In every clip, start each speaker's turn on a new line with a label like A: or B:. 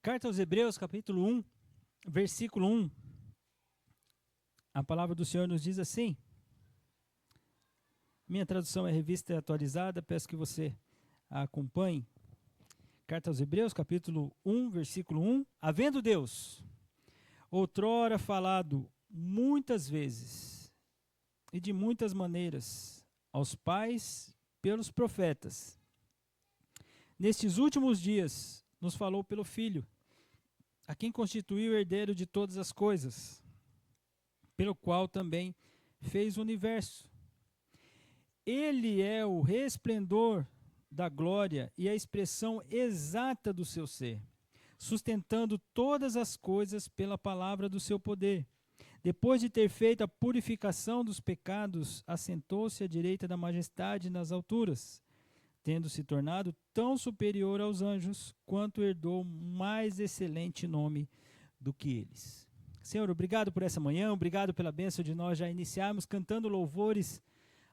A: Carta aos Hebreus, capítulo 1, versículo 1. A palavra do Senhor nos diz assim. Minha tradução é revista atualizada, peço que você a acompanhe. Carta aos Hebreus, capítulo 1, versículo 1. Havendo Deus, outrora falado muitas vezes e de muitas maneiras aos pais pelos profetas, nestes últimos dias nos falou pelo Filho, a quem constituiu herdeiro de todas as coisas, pelo qual também fez o universo. Ele é o resplendor da glória e a expressão exata do seu ser, sustentando todas as coisas pela palavra do seu poder. Depois de ter feito a purificação dos pecados, assentou-se à direita da majestade nas alturas, tendo se tornado tão superior aos anjos, quanto herdou mais excelente nome do que eles. Senhor, obrigado por essa manhã, obrigado pela bênção de nós já iniciarmos cantando louvores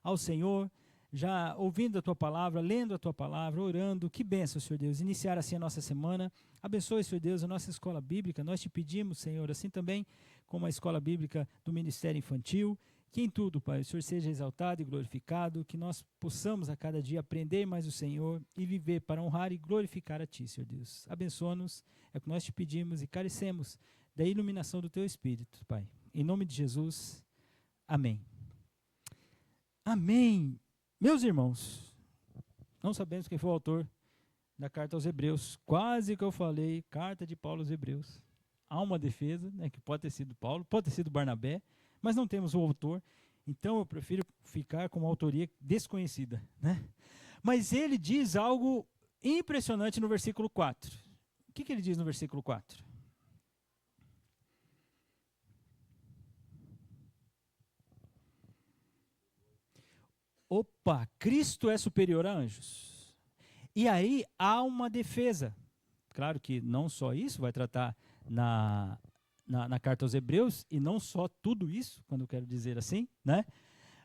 A: ao Senhor, já ouvindo a Tua palavra, lendo a Tua palavra, orando. Que bênção, Senhor Deus, iniciar assim a nossa semana. Abençoe, Senhor Deus, a nossa escola bíblica. Nós te pedimos, Senhor, assim também como a escola bíblica do Ministério Infantil, que em tudo, Pai, o Senhor seja exaltado e glorificado, que nós possamos a cada dia aprender mais o Senhor e viver para honrar e glorificar a Ti, Senhor Deus. Abençoa-nos, é o que nós te pedimos e carecemos da iluminação do Teu Espírito, Pai. Em nome de Jesus, amém. Amém. Meus irmãos, não sabemos quem foi o autor da carta aos Hebreus. Quase que eu falei, carta de Paulo aos Hebreus. Há uma defesa, né, que pode ter sido Paulo, pode ter sido Barnabé, mas não temos o autor, então eu prefiro ficar com uma autoria desconhecida, né? Mas ele diz algo impressionante no versículo 4. O que ele diz no versículo 4? Opa, Cristo é superior a anjos. E aí há uma defesa. Claro que não só isso, vai tratar na carta aos Hebreus, e não só tudo isso, quando eu quero dizer assim, né?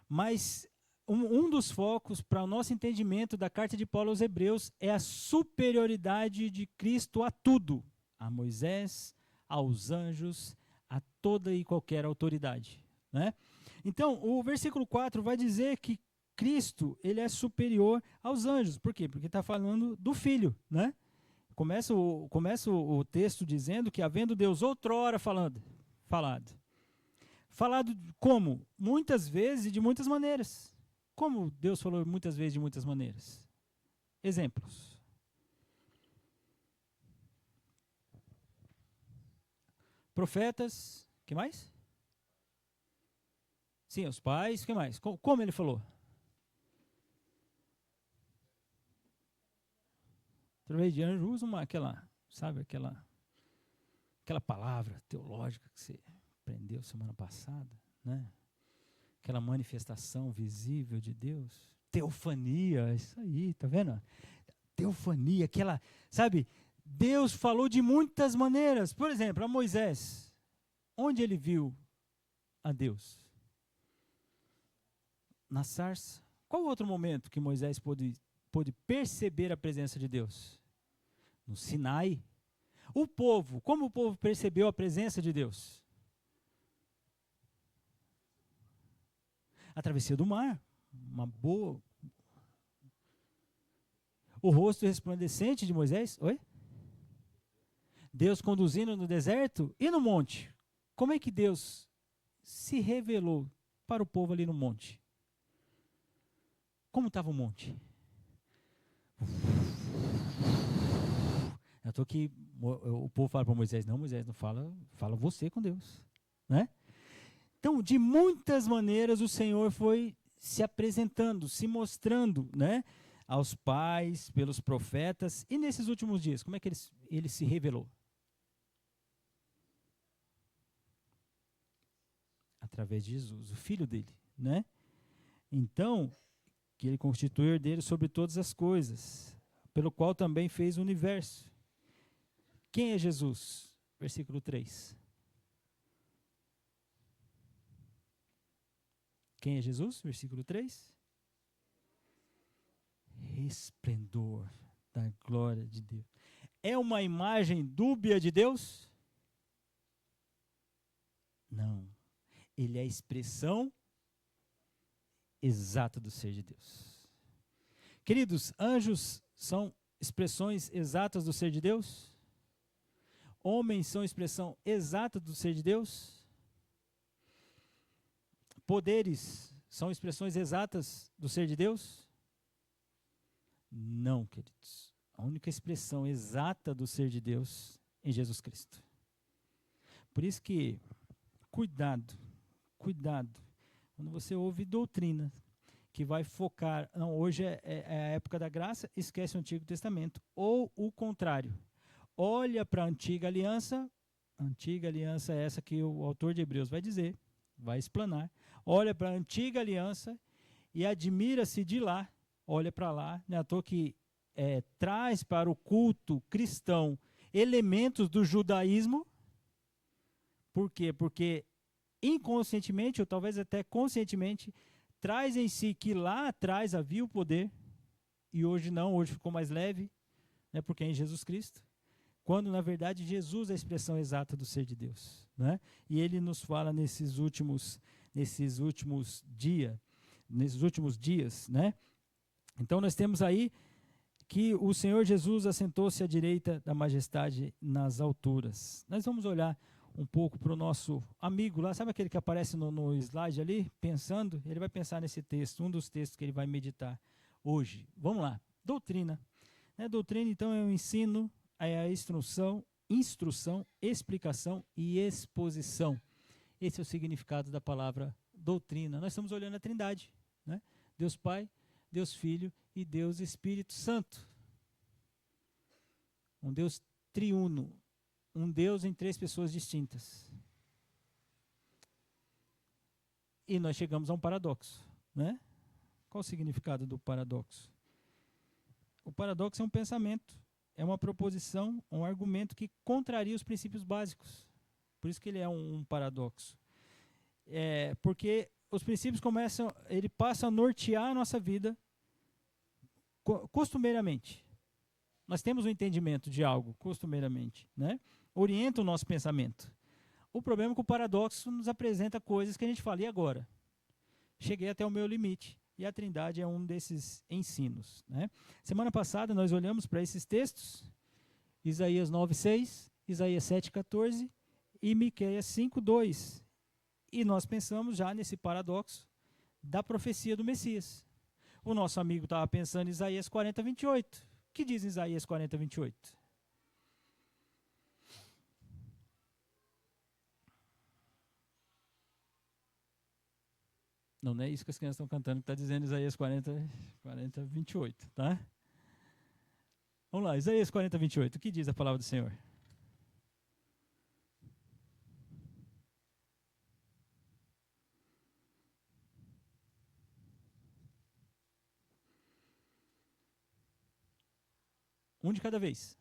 A: Mas um dos focos para o nosso entendimento da carta de Paulo aos Hebreus é a superioridade de Cristo a tudo, a Moisés, aos anjos, a toda e qualquer autoridade, né? Então, o versículo 4 vai dizer que Cristo, ele é superior aos anjos. Por quê? Porque está falando do Filho, né? Começa o texto dizendo que havendo Deus outrora falado como? Muitas vezes e de muitas maneiras. Como Deus falou muitas vezes de muitas maneiras? Exemplos. Profetas, que mais? Sim, os pais, que mais? Como ele falou? Através de anjo, usa aquela palavra teológica que você aprendeu semana passada, né? Aquela manifestação visível de Deus. Teofania, isso aí, tá vendo? Teofania, sabe? Deus falou de muitas maneiras. Por exemplo, a Moisés. Onde ele viu a Deus? Na sarça. Qual outro momento que Moisés pôde perceber a presença de Deus? No Sinai. O povo, como o povo percebeu a presença de Deus? A travessia do mar, uma boa. O rosto resplandecente de Moisés, oi? Deus conduzindo no deserto e no monte. Como é que Deus se revelou para o povo ali no monte? Como estava o monte? Eu estou aqui, o povo fala para Moisés, não, Moisés, não fala você com Deus, né? Então, de muitas maneiras, o Senhor foi se apresentando, se mostrando, né, aos pais, pelos profetas. E nesses últimos dias, como é que ele se revelou? Através de Jesus, o Filho dele, né? Então, que ele constitui o herdeiro sobre todas as coisas, pelo qual também fez o universo. Quem é Jesus? Versículo 3. Quem é Jesus? Versículo 3. Resplendor da glória de Deus. é uma imagem dúbia de Deus? Não. Ele é a expressão exata do ser de Deus. Queridos, anjos são expressões exatas do ser de Deus? Homens são expressão exata do ser de Deus? Poderes são expressões exatas do ser de Deus? Não, queridos. A única expressão exata do ser de Deus é Jesus Cristo. Por isso que, cuidado, quando você ouve doutrina que vai focar, não, hoje é a época da graça, esquece o Antigo Testamento. Ou o contrário, olha para a antiga aliança é essa que o autor de Hebreus vai dizer, vai explanar, olha para a antiga aliança e admira-se de lá, olha para lá, não é à toa que traz para o culto cristão elementos do judaísmo. Por quê? Porque inconscientemente, ou talvez até conscientemente, traz em si que lá atrás havia o poder, e hoje não, hoje ficou mais leve, né, porque é em Jesus Cristo, quando na verdade Jesus é a expressão exata do ser de Deus, né? E ele nos fala nesses últimos dias, né? Então nós temos aí que o Senhor Jesus assentou-se à direita da majestade nas alturas. Nós vamos olhar um pouco para o nosso amigo lá, sabe aquele que aparece no slide ali, pensando? Ele vai pensar nesse texto, um dos textos que ele vai meditar hoje. Vamos lá, doutrina. Doutrina, então, é o ensino, é a instrução, explicação e exposição. Esse é o significado da palavra doutrina. Nós estamos olhando a Trindade, né? Deus Pai, Deus Filho e Deus Espírito Santo. Um Deus triuno, um Deus em 3 pessoas distintas. E nós chegamos a um paradoxo, né? Qual o significado do paradoxo? O paradoxo é um pensamento, é uma proposição, um argumento que contraria os princípios básicos. Por isso que ele é um paradoxo. Porque os princípios ele passa a nortear a nossa vida costumeiramente. Nós temos um entendimento de algo costumeiramente, né? Orienta o nosso pensamento. O problema é que o paradoxo nos apresenta coisas que a gente fala, e agora? Cheguei até o meu limite. E a Trindade é um desses ensinos, né? Semana passada nós olhamos para esses textos, Isaías 9:6, Isaías 7:14 e Miqueias 5:2. E nós pensamos já nesse paradoxo da profecia do Messias. O nosso amigo estava pensando em Isaías 40:28. O que diz Isaías 40:28? Não é isso que as crianças estão cantando, que está dizendo Isaías 40:28, tá? Vamos lá, Isaías 40:28. O que diz a palavra do Senhor? Um de cada vez.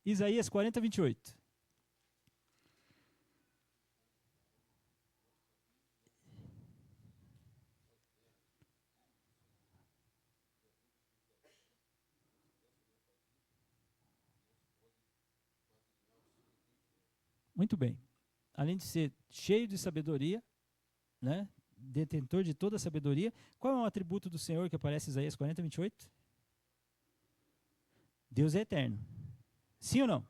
A: Isaías 40:28. Muito bem. Além de ser cheio de sabedoria, né, detentor de toda a sabedoria, qual é o atributo do Senhor que aparece em Isaías 40:28? Deus é eterno. Sim ou não?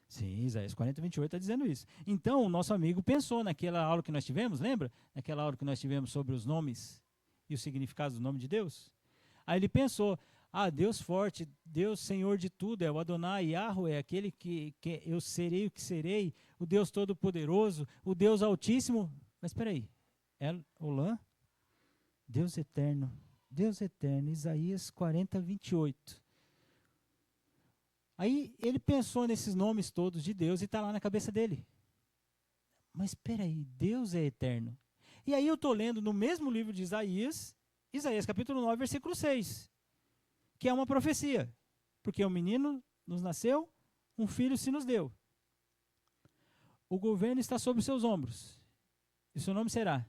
A: Sim, Isaías 40:28 está dizendo isso. Então, o nosso amigo pensou naquela aula que nós tivemos, lembra? Naquela aula que nós tivemos sobre os nomes e os significados do nome de Deus. Aí ele pensou, Deus forte, Deus Senhor de tudo, é o Adonai, Yahweh, é aquele que eu serei o que serei, o Deus Todo-Poderoso, o Deus Altíssimo. Mas espera aí, Olã? Deus eterno, Isaías 40:28. Aí ele pensou nesses nomes todos de Deus e está lá na cabeça dele. Mas espera aí, Deus é eterno. E aí eu estou lendo no mesmo livro de Isaías capítulo 9, versículo 6, que é uma profecia. Porque um menino nos nasceu, um filho se nos deu. O governo está sobre os seus ombros. E seu nome será?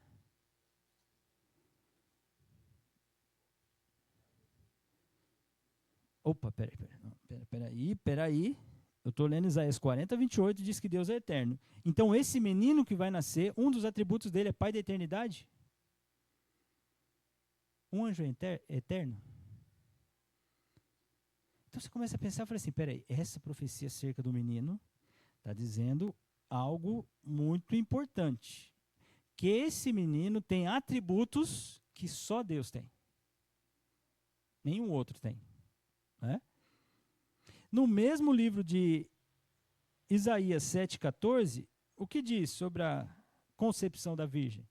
A: Opa, peraí. Eu estou lendo Isaías 40, 28, diz que Deus é eterno. Então, esse menino que vai nascer, um dos atributos dele é pai da eternidade? Um anjo eterno? Então, você começa a pensar, fala assim, peraí, essa profecia acerca do menino está dizendo algo muito importante. Que esse menino tem atributos que só Deus tem. Nenhum outro tem. Né? No mesmo livro de Isaías 7,14, o que diz sobre a concepção da Virgem?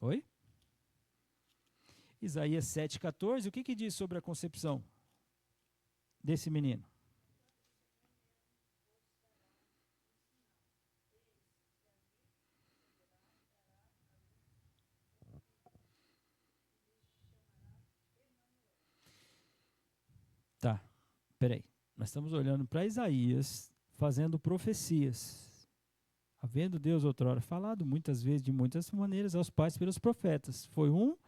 A: Oi? Isaías 7,14, o que diz sobre a concepção desse menino? Tá, peraí. Nós estamos olhando para Isaías, fazendo profecias. Havendo Deus outrora falado, muitas vezes, de muitas maneiras, aos pais pelos profetas. Foi um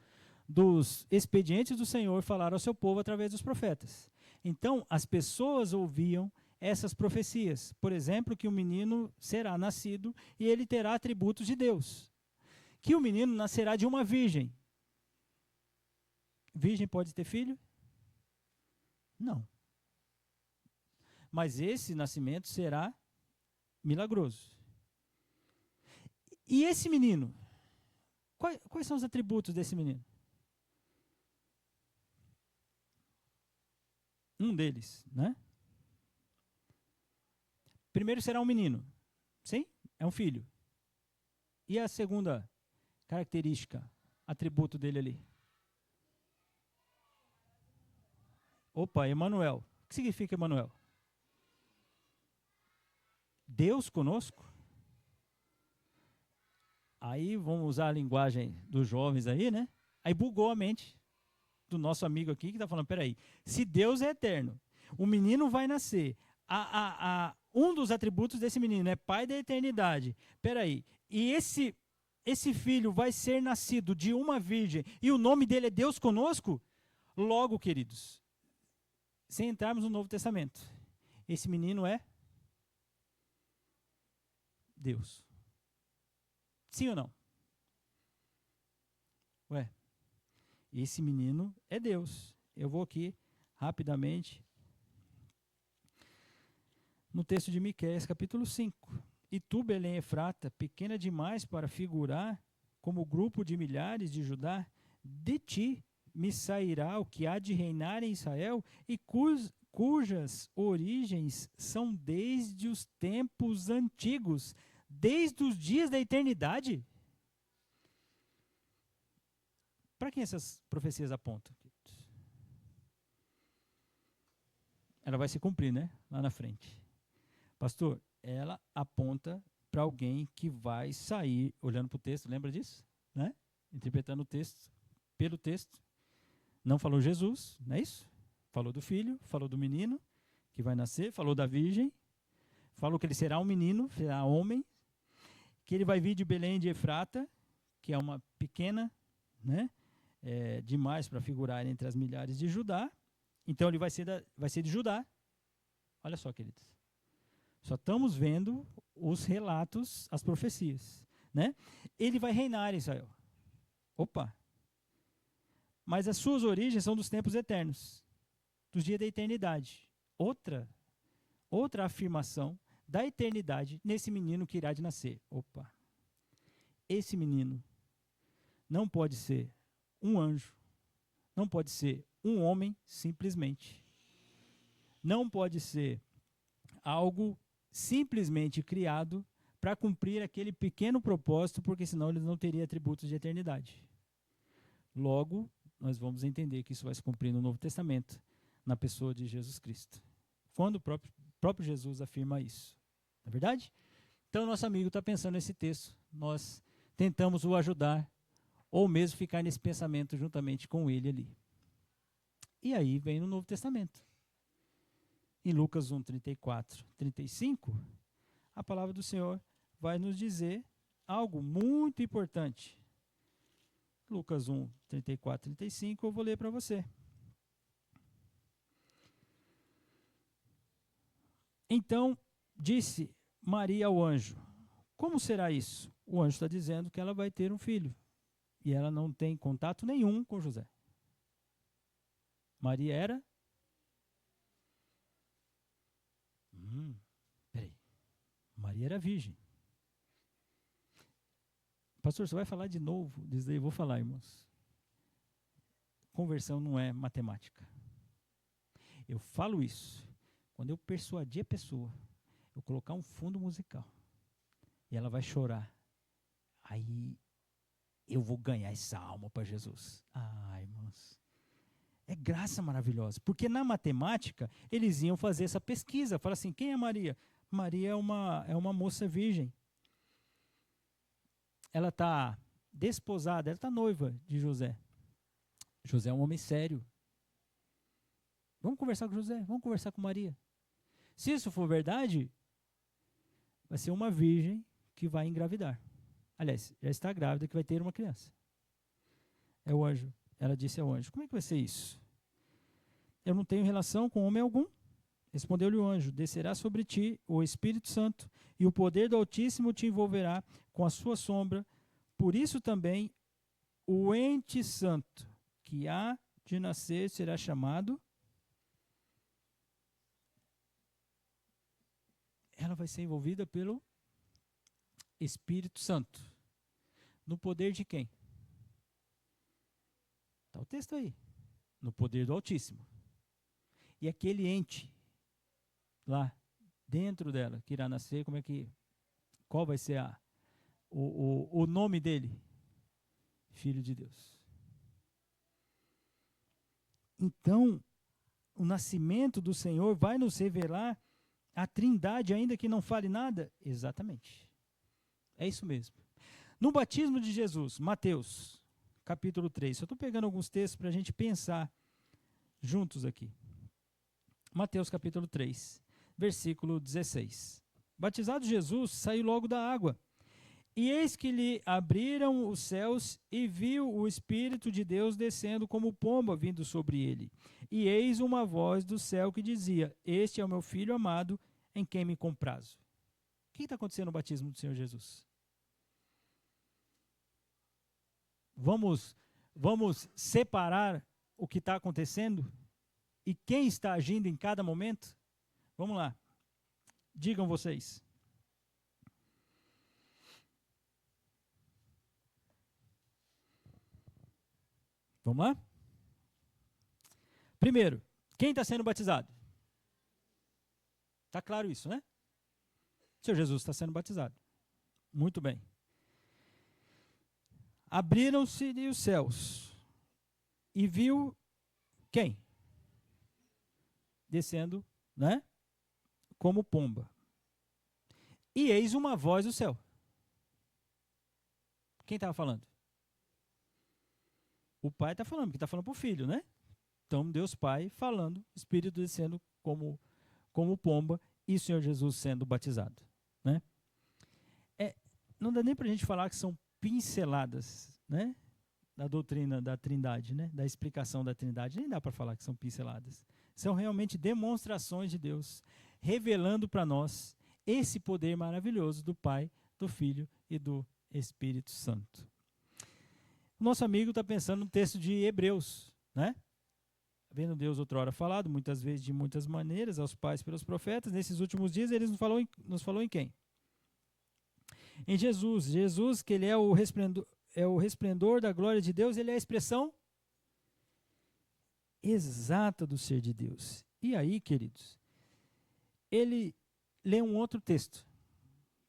A: dos expedientes do Senhor falar ao seu povo através dos profetas. Então, as pessoas ouviam essas profecias. Por exemplo, que o menino será nascido e ele terá atributos de Deus. Que o menino nascerá de uma virgem. Virgem pode ter filho? Não. Mas esse nascimento será milagroso. E esse menino? Quais são os atributos desse menino? Um deles, né? Primeiro será um menino. Sim? É um filho. E a segunda característica, atributo dele ali? Opa, Emanuel. O que significa Emanuel? Deus conosco? Aí vamos usar a linguagem dos jovens aí, né? Aí bugou a mente do nosso amigo aqui que está falando, peraí, se Deus é eterno, o menino vai nascer, um dos atributos desse menino é pai da eternidade, peraí, e esse filho vai ser nascido de uma virgem e o nome dele é Deus conosco? Logo, queridos, sem entrarmos no Novo Testamento, esse menino é Deus. Sim ou não? Ué, esse menino é Deus. Eu vou aqui, rapidamente, no texto de Miqueias, capítulo 5. E tu, Belém Efrata, pequena demais para figurar como grupo de milhares de Judá, de ti me sairá o que há de reinar em Israel e cujas origens são desde os tempos antigos, desde os dias da eternidade. Para quem essas profecias apontam? Ela vai se cumprir, né? Lá na frente. Pastor, ela aponta para alguém que vai sair, olhando para o texto, lembra disso? Né? Interpretando o texto, pelo texto. Não falou Jesus, não é isso? Falou do filho, falou do menino que vai nascer, falou da virgem, falou que ele será um menino, será homem, que ele vai vir de Belém de Efrata, que é uma pequena, né? Demais para figurar entre as milhares de Judá. Então ele vai ser de Judá. Olha só, queridos. Só estamos vendo os relatos, as profecias. Né? Ele vai reinar em Israel. Opa! Mas as suas origens são dos tempos eternos, dos dias da eternidade. Outra afirmação da eternidade nesse menino que irá de nascer. Opa! Esse menino não pode ser um anjo, não pode ser um homem simplesmente. Não pode ser algo simplesmente criado para cumprir aquele pequeno propósito, porque senão ele não teria atributos de eternidade. Logo, nós vamos entender que isso vai se cumprir no Novo Testamento, na pessoa de Jesus Cristo. Quando o próprio Jesus afirma isso. Não é verdade? Então, nosso amigo está pensando nesse texto, nós tentamos o ajudar, ou mesmo ficar nesse pensamento juntamente com ele ali. E aí vem no Novo Testamento. Em Lucas 1, 34, 35, a palavra do Senhor vai nos dizer algo muito importante. Lucas 1, 34, 35, eu vou ler para você. Então disse Maria ao anjo: como será isso? O anjo está dizendo que ela vai ter um filho. E ela não tem contato nenhum com José. Maria era? Peraí. Maria era virgem. Pastor, você vai falar de novo? Diz aí, vou falar, irmãos. Conversão não é matemática. Eu falo isso quando eu persuadir a pessoa, eu colocar um fundo musical e ela vai chorar. Aí eu vou ganhar essa alma para Jesus. Irmãos, é graça maravilhosa. Porque na matemática, eles iam fazer essa pesquisa. Fala assim, quem é Maria? Maria é uma moça virgem. Ela está desposada, ela está noiva de José. José é um homem sério. Vamos conversar com José, vamos conversar com Maria. Se isso for verdade, vai ser uma virgem que vai engravidar. Aliás, já está grávida, que vai ter uma criança. É o anjo. Ela disse ao anjo, como é que vai ser isso? Eu não tenho relação com homem algum. Respondeu-lhe o anjo, descerá sobre ti o Espírito Santo, e o poder do Altíssimo te envolverá com a sua sombra. Por isso também o ente santo que há de nascer será chamado. Ela vai ser envolvida pelo Espírito Santo. No poder de quem? Está o texto aí. No poder do Altíssimo. E aquele ente lá dentro dela que irá nascer, qual vai ser o nome dele? Filho de Deus. Então, o nascimento do Senhor vai nos revelar a Trindade, ainda que não fale nada? Exatamente. É isso mesmo. No batismo de Jesus, Mateus, capítulo 3. Eu estou pegando alguns textos para a gente pensar juntos aqui. Mateus, capítulo 3, versículo 16. Batizado Jesus, saiu logo da água. E eis que lhe abriram os céus, e viu o Espírito de Deus descendo como pomba vindo sobre ele. E eis uma voz do céu que dizia: este é o meu Filho amado, em quem me comprazo. O que está acontecendo no batismo do Senhor Jesus? Vamos separar o que está acontecendo e quem está agindo em cada momento? Vamos lá. Digam vocês. Vamos lá? Primeiro, quem está sendo batizado? Está claro isso, né? O Senhor Jesus está sendo batizado. Muito bem. Abriram-se os céus e viu quem? Descendo, né? Como pomba. E eis uma voz do céu. Quem estava falando? O Pai está falando, porque está falando para o Filho, né? Então, Deus Pai falando, Espírito descendo como pomba e o Senhor Jesus sendo batizado, né? Não dá nem para a gente falar que são pinceladas, né? Da doutrina da Trindade, né? Da explicação da Trindade, nem dá para falar que são pinceladas. São realmente demonstrações de Deus, revelando para nós esse poder maravilhoso do Pai, do Filho e do Espírito Santo. O nosso amigo está pensando no texto de Hebreus, né? Vendo Deus outrora falado, muitas vezes de muitas maneiras, aos pais pelos profetas, nesses últimos dias ele nos falou em quem? Em Jesus. Jesus, que ele é o resplendor da glória de Deus, ele é a expressão exata do ser de Deus. E aí, queridos, ele lê um outro texto,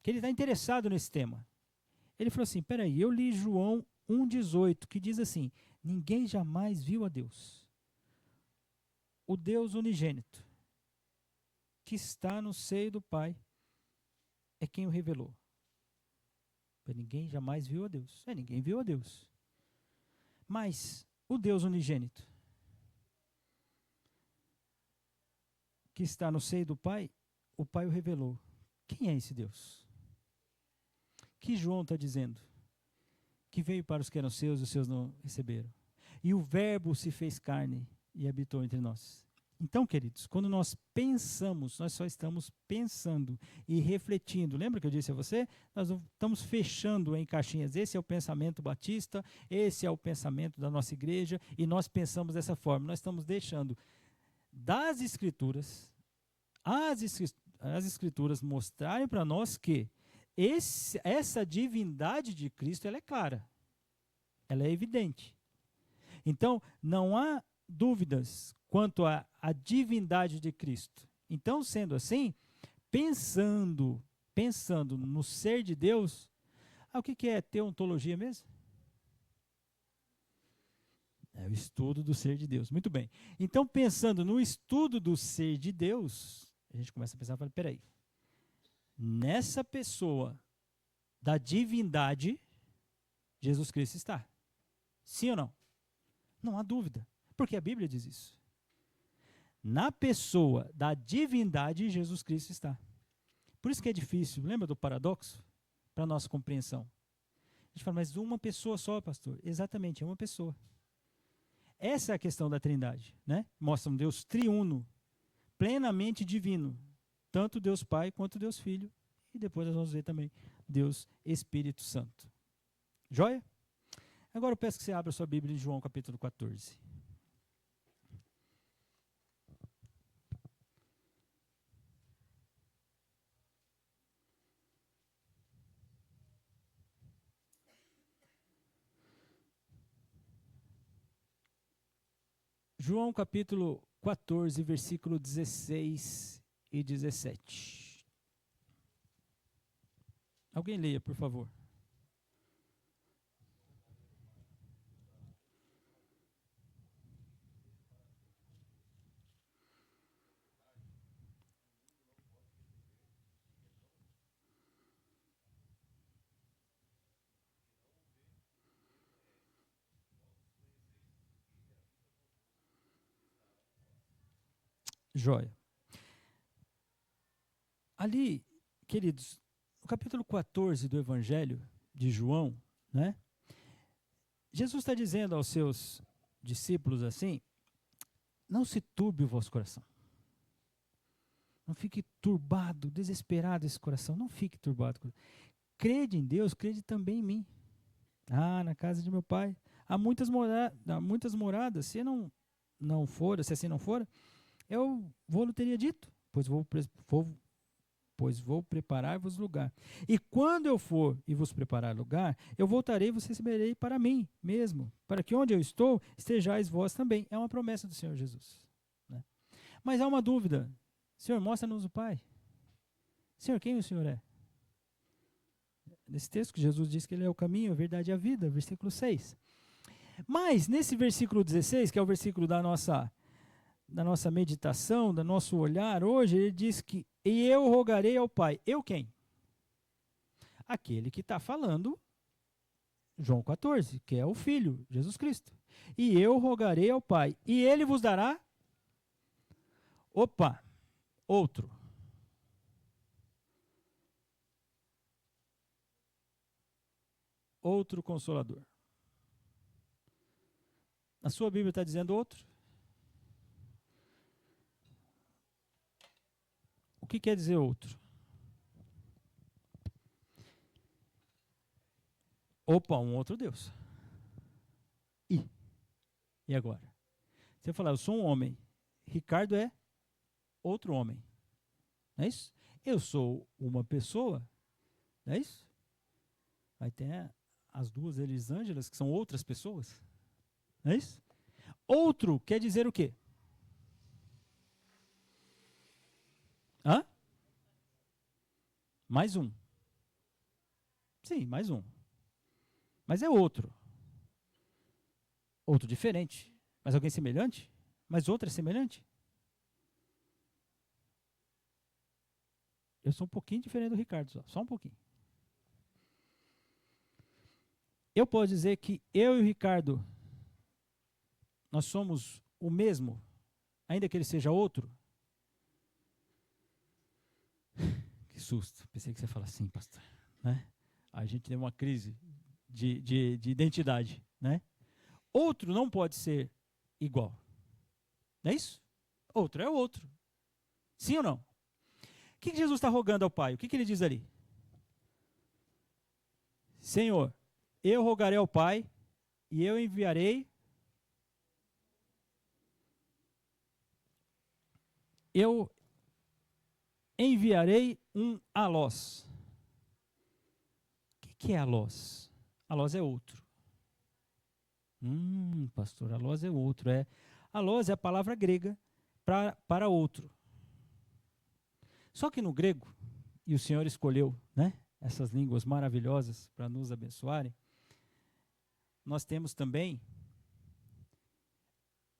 A: que ele está interessado nesse tema. Ele falou assim, peraí, eu li João 1,18, que diz assim, ninguém jamais viu a Deus. O Deus unigênito, que está no seio do Pai, é quem o revelou. Ninguém jamais viu a Deus. Ninguém viu a Deus. Mas o Deus unigênito, que está no seio do Pai, o Pai o revelou. Quem é esse Deus? que João está dizendo? Que veio para os que eram seus e os seus não receberam. E o verbo se fez carne e habitou entre nós. Então, queridos, quando nós pensamos, nós só estamos pensando e refletindo. Lembra que eu disse a você? Nós não estamos fechando em caixinhas. Esse é o pensamento batista, esse é o pensamento da nossa igreja, e nós pensamos dessa forma. Nós estamos deixando das Escrituras, as Escrituras mostrarem para nós que essa divindade de Cristo ela é clara, ela é evidente. Então, não há dúvidas quanto à divindade de Cristo. Então, sendo assim, pensando no ser de Deus, o que é teontologia mesmo? É o estudo do ser de Deus. Muito bem. Então, pensando no estudo do ser de Deus, a gente começa a pensar, peraí, nessa pessoa da divindade, Jesus Cristo está. Sim ou não? Não há dúvida, porque a Bíblia diz isso. Na pessoa da divindade, Jesus Cristo está. Por isso que é difícil, lembra do paradoxo? Para a nossa compreensão. A gente fala, mas uma pessoa só, pastor. Exatamente, é uma pessoa. Essa é a questão da Trindade, né? Mostra um Deus triuno, plenamente divino. Tanto Deus Pai quanto Deus Filho. E depois nós vamos ver também Deus Espírito Santo. Joia? Agora eu peço que você abra a sua Bíblia em João capítulo 14. João capítulo 14, versículo 16 e 17. Alguém leia, por favor. Joia. Ali, queridos, no capítulo 14 do Evangelho de João, né? Jesus está dizendo aos seus discípulos assim, não se turbe o vosso coração. Não fique turbado, desesperado esse coração. Não fique turbado. Crede em Deus, crede também em mim. Ah, na casa de meu pai. Há muitas moradas. Se se assim não for, eu vou-lhe teria dito, pois vou preparar-vos lugar. E quando eu for e vos preparar lugar, eu voltarei e vos receberei para mim mesmo, para que onde eu estou, estejais vós também. É uma promessa do Senhor Jesus. Né? Mas há uma dúvida. Senhor, mostra-nos o Pai. Senhor, quem o Senhor é? Nesse texto que Jesus diz que Ele é o caminho, a verdade e a vida, versículo 6. Mas, nesse versículo 16, que é o versículo da nossa meditação, do nosso olhar hoje, ele diz que, e eu rogarei ao Pai. Eu quem? Aquele que está falando, João 14, que é o Filho, Jesus Cristo. E eu rogarei ao Pai, e Ele vos dará, outro. Outro Consolador. A sua Bíblia está dizendo outro? O que quer dizer outro? Um outro Deus. E agora? Você falar, eu sou um homem. Ricardo é outro homem. Não é isso? Eu sou uma pessoa. Não é isso? Aí tem as duas Elisângelas, que são outras pessoas. Não é isso? Outro quer dizer o quê? Hã? Mais um. Sim, mais um. Mas é outro. Outro diferente. Mas alguém semelhante? Mas outro é semelhante? Eu sou um pouquinho diferente do Ricardo, só um pouquinho. Eu posso dizer que eu e o Ricardo, nós somos o mesmo, ainda que ele seja outro? Que susto, pensei que você ia falar assim, pastor. Né? A gente tem uma crise de identidade, né? Outro não pode ser igual. Não é isso? Outro é outro. Sim ou não? O que Jesus está rogando ao Pai? O que ele diz ali? Senhor, eu rogarei ao Pai e eu enviarei. Eu enviarei um alós. O que é alós? Alós é outro. Pastor, alós é outro. Alós é a palavra grega para outro. Só que no grego, e o Senhor escolheu, né, essas línguas maravilhosas para nos abençoarem, nós temos também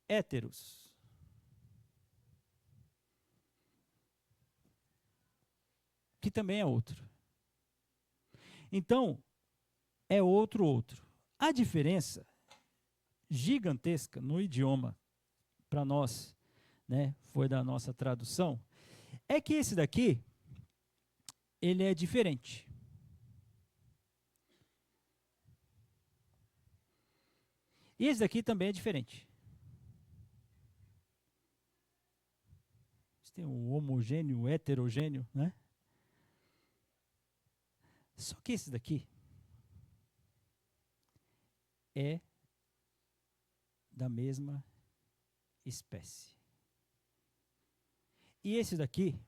A: héteros. Que também é outro. Então, é outro. A diferença gigantesca no idioma, para nós, né, foi da nossa tradução, é que esse daqui, ele é diferente. E esse daqui também é diferente. Tem o homogêneo, o heterogêneo, né? Só que esse daqui é da mesma espécie. E esse daqui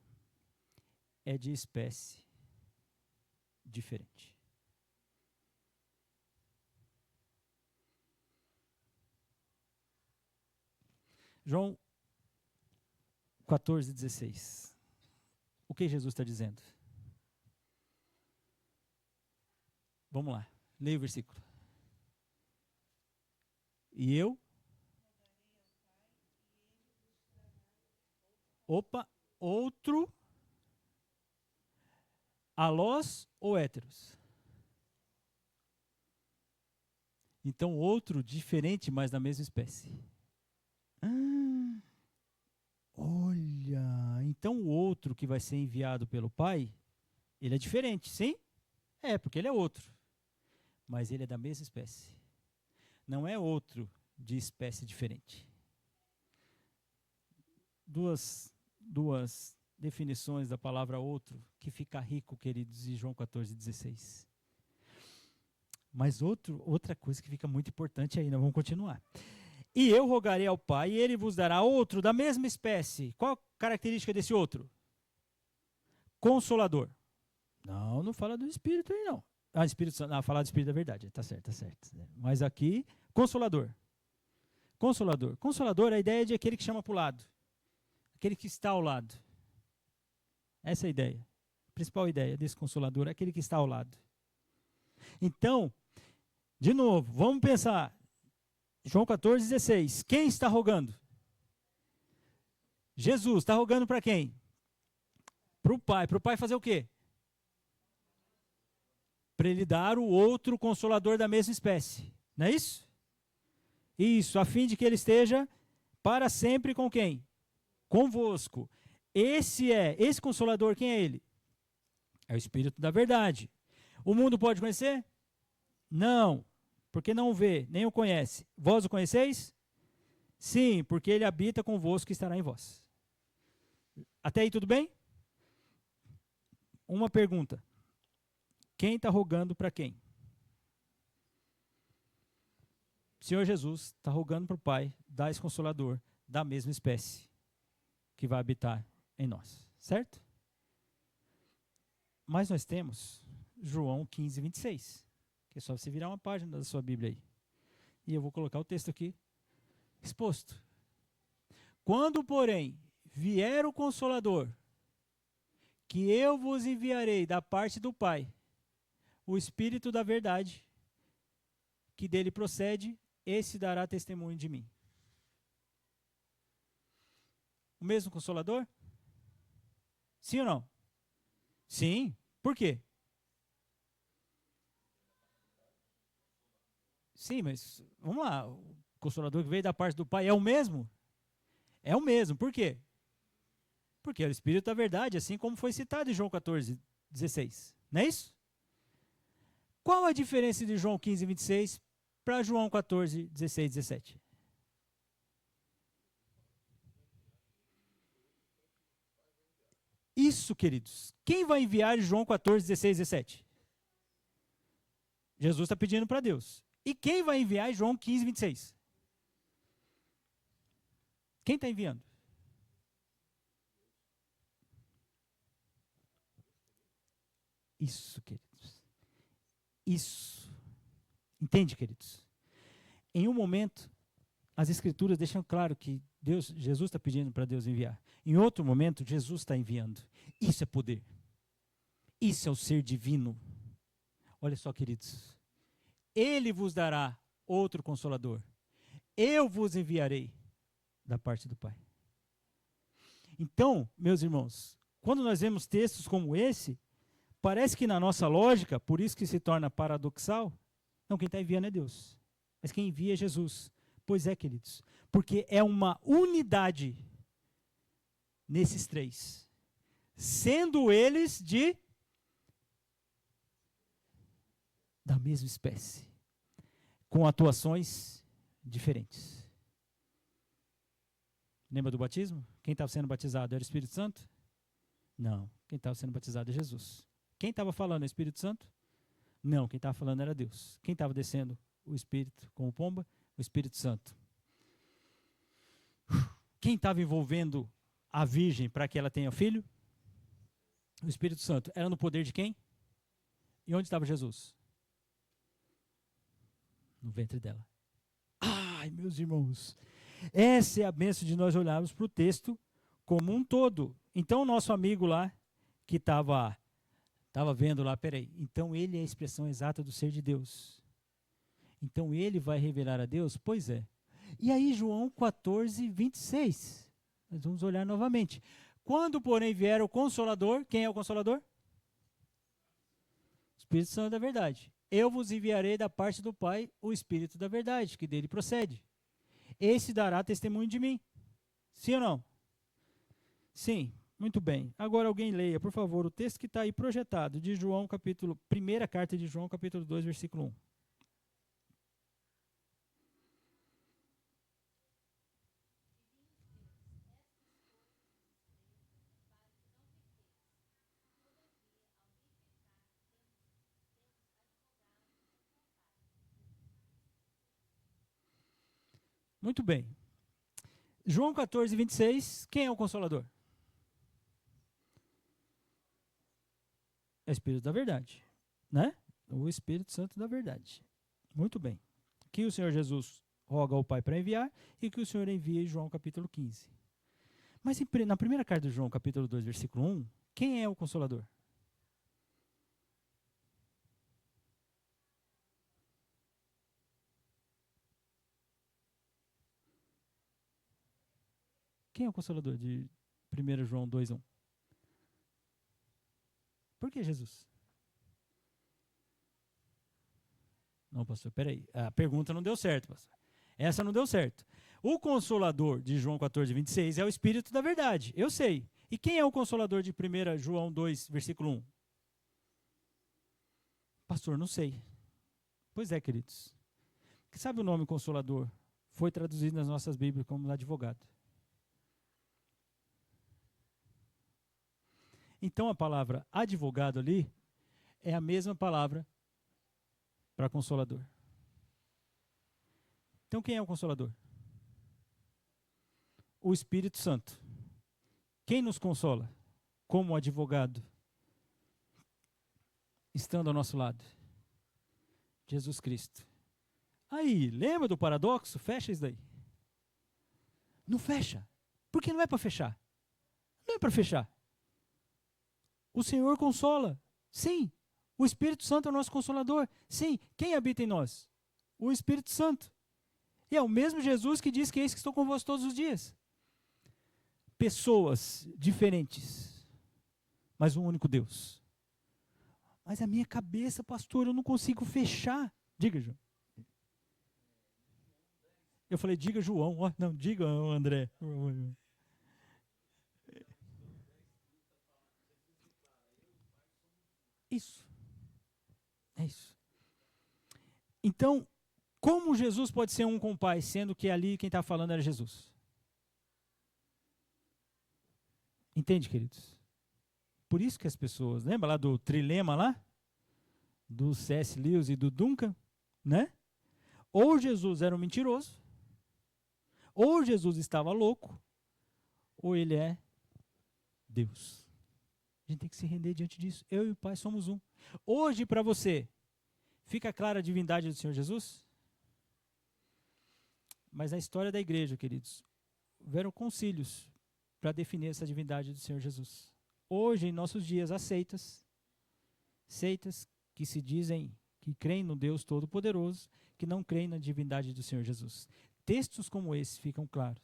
A: é de espécie diferente. João 14:16. O que Jesus está dizendo? Vamos lá, leia o versículo. E eu? Outro? Alós ou héteros? Então, outro diferente, mas da mesma espécie. Olha, então o outro que vai ser enviado pelo Pai, ele é diferente, sim? Porque ele é outro. Mas ele é da mesma espécie. Não é outro de espécie diferente. Duas definições da palavra outro, que fica rico, queridos, em João 14:16. Mas outra coisa que fica muito importante aí, nós vamos continuar. E eu rogarei ao Pai, e ele vos dará outro da mesma espécie. Qual a característica desse outro? Consolador. Não fala do Espírito aí, não. Espírito Santo. Não, falar do Espírito da verdade. Tá certo. Mas aqui, Consolador. Consolador, a ideia é de aquele que chama para o lado. Aquele que está ao lado. Essa é a ideia. A principal ideia desse Consolador é aquele que está ao lado. Então, de novo, vamos pensar. João 14:16. Quem está rogando? Jesus. Está rogando para quem? Para o Pai. Para o Pai fazer o quê? Para ele dar o outro Consolador da mesma espécie. Não é isso? Isso, a fim de que ele esteja para sempre com quem? Convosco. Esse Consolador, quem é ele? É o Espírito da verdade. O mundo pode conhecer? Não, porque não o vê, nem o conhece. Vós o conheceis? Sim, porque ele habita convosco e estará em vós. Até aí tudo bem? Uma pergunta. Quem está rogando para quem? O Senhor Jesus está rogando para o Pai, dar esse Consolador da mesma espécie que vai habitar em nós, certo? Mas nós temos João 15:26, que é só você virar uma página da sua Bíblia aí. E eu vou colocar o texto aqui exposto. Quando, porém, vier o Consolador, que eu vos enviarei da parte do Pai, o Espírito da verdade, que dele procede, esse dará testemunho de mim. O mesmo Consolador? Sim ou não? Sim. Por quê? Sim, mas vamos lá. O Consolador que veio da parte do Pai é o mesmo? É o mesmo. Por quê? Porque é o Espírito da verdade, assim como foi citado em João 14:16. Não é isso? Qual a diferença de João 15, 26 para João 14, 16, 17? Isso, queridos. Quem vai enviar em João 14, 16, 17? Jesus está pedindo para Deus. E quem vai enviar em João 15, 26? Quem está enviando? Isso, queridos. Isso. Entende, queridos? Em um momento, as Escrituras deixam claro que Jesus está pedindo para Deus enviar. Em outro momento, Jesus está enviando. Isso é poder. Isso é o ser divino. Olha só, queridos. Ele vos dará outro consolador. Eu vos enviarei da parte do Pai. Então, meus irmãos, quando nós vemos textos como esse, parece que na nossa lógica, por isso que se torna paradoxal, não, quem está enviando é Deus. Mas quem envia é Jesus. Pois é, queridos, porque é uma unidade nesses três, sendo eles da mesma espécie, com atuações diferentes. Lembra do batismo? Quem estava sendo batizado era o Espírito Santo? Não, quem estava sendo batizado é Jesus. Quem estava falando é o Espírito Santo? Não, quem estava falando era Deus. Quem estava descendo o Espírito como pomba? O Espírito Santo. Quem estava envolvendo a Virgem para que ela tenha filho? O Espírito Santo. Era no poder de quem? E onde estava Jesus? No ventre dela. Ai, meus irmãos, essa é a bênção de nós olharmos para o texto como um todo. Então, o nosso amigo lá, que estava vendo lá, peraí, então ele é a expressão exata do ser de Deus. Então, ele vai revelar a Deus? Pois é. E aí, João 14, 26. Nós vamos olhar novamente. Quando, porém, vier o Consolador, quem é o Consolador? O Espírito Santo da verdade. Eu vos enviarei da parte do Pai o Espírito da verdade, que dele procede. Esse dará testemunho de mim. Sim ou não? Sim, muito bem. Agora alguém leia, por favor, o texto que está aí projetado, de João, primeira carta de João, capítulo 2, versículo 1. Muito bem. João 14, 26, quem é o Consolador? É o Espírito da verdade, né? O Espírito Santo da verdade. Muito bem. Que o Senhor Jesus roga ao Pai para enviar e que o Senhor envie em João capítulo 15. Mas na primeira carta de João, capítulo 2, versículo 1, quem é o Consolador? Quem é o Consolador de 1 João 2, 1? Por que Jesus? Não, pastor, peraí. A pergunta não deu certo, pastor. Essa não deu certo. O Consolador de João 14, 26 é o Espírito da verdade. Eu sei. E quem é o Consolador de 1 João 2, versículo 1? Pastor, não sei. Pois é, queridos. Sabe o nome Consolador? Foi traduzido nas nossas Bíblias como advogado. Então a palavra advogado ali é a mesma palavra para Consolador. Então quem é o Consolador? O Espírito Santo. Quem nos consola? Como advogado, estando ao nosso lado? Jesus Cristo. Aí, lembra do paradoxo? Fecha isso daí. Não fecha. Porque não é para fechar. Não é para fechar. O Senhor consola. Sim. O Espírito Santo é o nosso consolador. Sim. Quem habita em nós? O Espírito Santo. E é o mesmo Jesus que diz que eis que estou convosco todos os dias. Pessoas diferentes, mas um único Deus. Mas a minha cabeça, pastor, eu não consigo fechar. Diga, João. Eu falei, diga, João. Oh, não, diga, André. Isso. É isso. Então, como Jesus pode ser um com o Pai, sendo que ali quem está falando era Jesus? Entende, queridos? Por isso que as pessoas, lembra lá do trilema lá? Do C.S. Lewis e do Duncan, né? Ou Jesus era um mentiroso, ou Jesus estava louco, ou ele é Deus. A gente tem que se render diante disso. Eu e o Pai somos um. Hoje, para você, fica clara a divindade do Senhor Jesus? Mas na história da igreja, queridos, houveram concílios para definir essa divindade do Senhor Jesus. Hoje, em nossos dias, há seitas que se dizem que creem no Deus Todo-Poderoso, que não creem na divindade do Senhor Jesus. Textos como esse ficam claros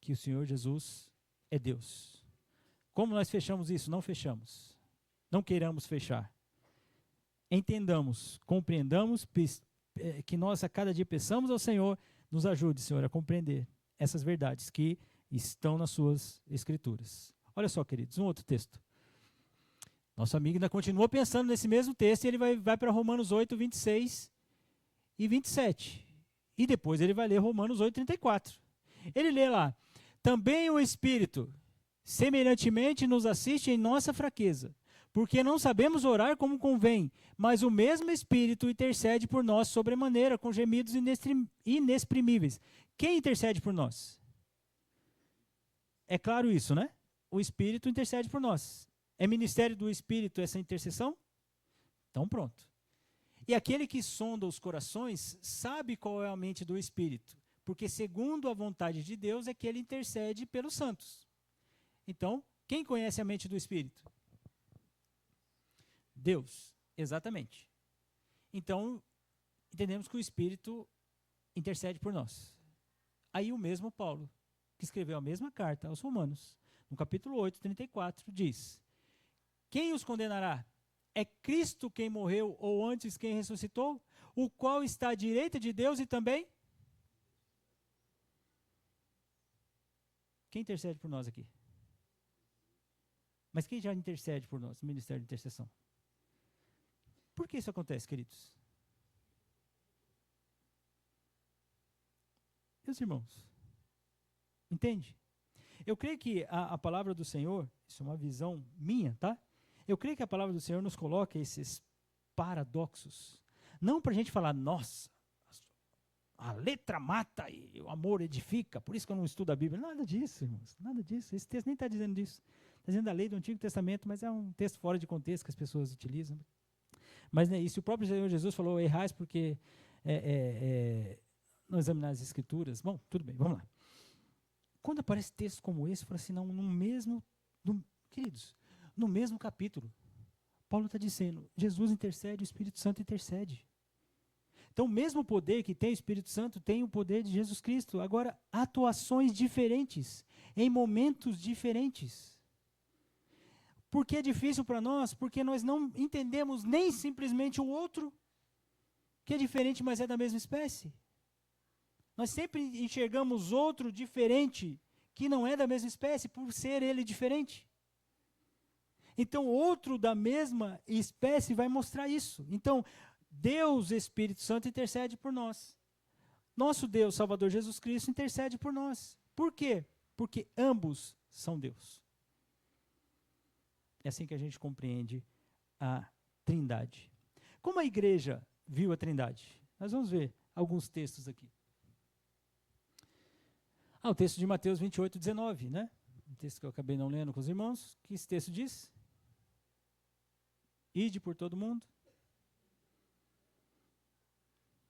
A: que o Senhor Jesus é Deus. Como nós fechamos isso? Não fechamos. Não queiramos fechar. Entendamos, compreendamos, que nós a cada dia peçamos ao Senhor, nos ajude, Senhor, a compreender essas verdades que estão nas suas escrituras. Olha só, queridos, um outro texto. Nosso amigo ainda continua pensando nesse mesmo texto e ele vai para Romanos 8, 26 e 27. E depois ele vai ler Romanos 8, 34. Ele lê lá: também o Espírito semelhantemente nos assiste em nossa fraqueza, porque não sabemos orar como convém, mas o mesmo Espírito intercede por nós sobremaneira, com gemidos inexprimíveis. Quem intercede por nós? É claro isso, né? O Espírito intercede por nós. É ministério do Espírito essa intercessão? Então pronto. E aquele que sonda os corações sabe qual é a mente do Espírito, porque segundo a vontade de Deus é que ele intercede pelos santos. Então, quem conhece a mente do Espírito? Deus, exatamente. Então, entendemos que o Espírito intercede por nós. Aí o mesmo Paulo, que escreveu a mesma carta aos Romanos, no capítulo 8, 34, diz: quem os condenará? É Cristo quem morreu, ou antes quem ressuscitou, o qual está à direita de Deus e também... Quem intercede por nós aqui? Mas quem já intercede por nós, no ministério de intercessão? Por que isso acontece, queridos? Meus irmãos, entende? Eu creio que a palavra do Senhor, isso é uma visão minha, tá? Eu creio que a palavra do Senhor nos coloca esses paradoxos. Não para a gente falar, nossa, a letra mata e o amor edifica, por isso que eu não estudo a Bíblia. Nada disso, irmãos, nada disso. Esse texto nem está dizendo disso. Está dizendo da lei do Antigo Testamento, mas é um texto fora de contexto que as pessoas utilizam. Mas né, e se o próprio Senhor Jesus falou, errais porque não examinar as Escrituras, bom, tudo bem, vamos lá. Quando aparece texto como esse, fala assim, não, queridos, no mesmo capítulo, Paulo está dizendo, Jesus intercede, o Espírito Santo intercede. Então, o mesmo poder que tem o Espírito Santo tem o poder de Jesus Cristo. Agora, atuações diferentes, em momentos diferentes. Por que é difícil para nós? Porque nós não entendemos nem simplesmente o outro, que é diferente, mas é da mesma espécie. Nós sempre enxergamos outro diferente, que não é da mesma espécie, por ser ele diferente. Então, outro da mesma espécie vai mostrar isso. Então, Deus, Espírito Santo, intercede por nós. Nosso Deus, Salvador Jesus Cristo, intercede por nós. Por quê? Porque ambos são Deus. É assim que a gente compreende a Trindade. Como a igreja viu a Trindade? Nós vamos ver alguns textos aqui. O texto de Mateus 28, 19, né? Um texto que eu acabei não lendo com os irmãos. O que esse texto diz? Ide por todo mundo.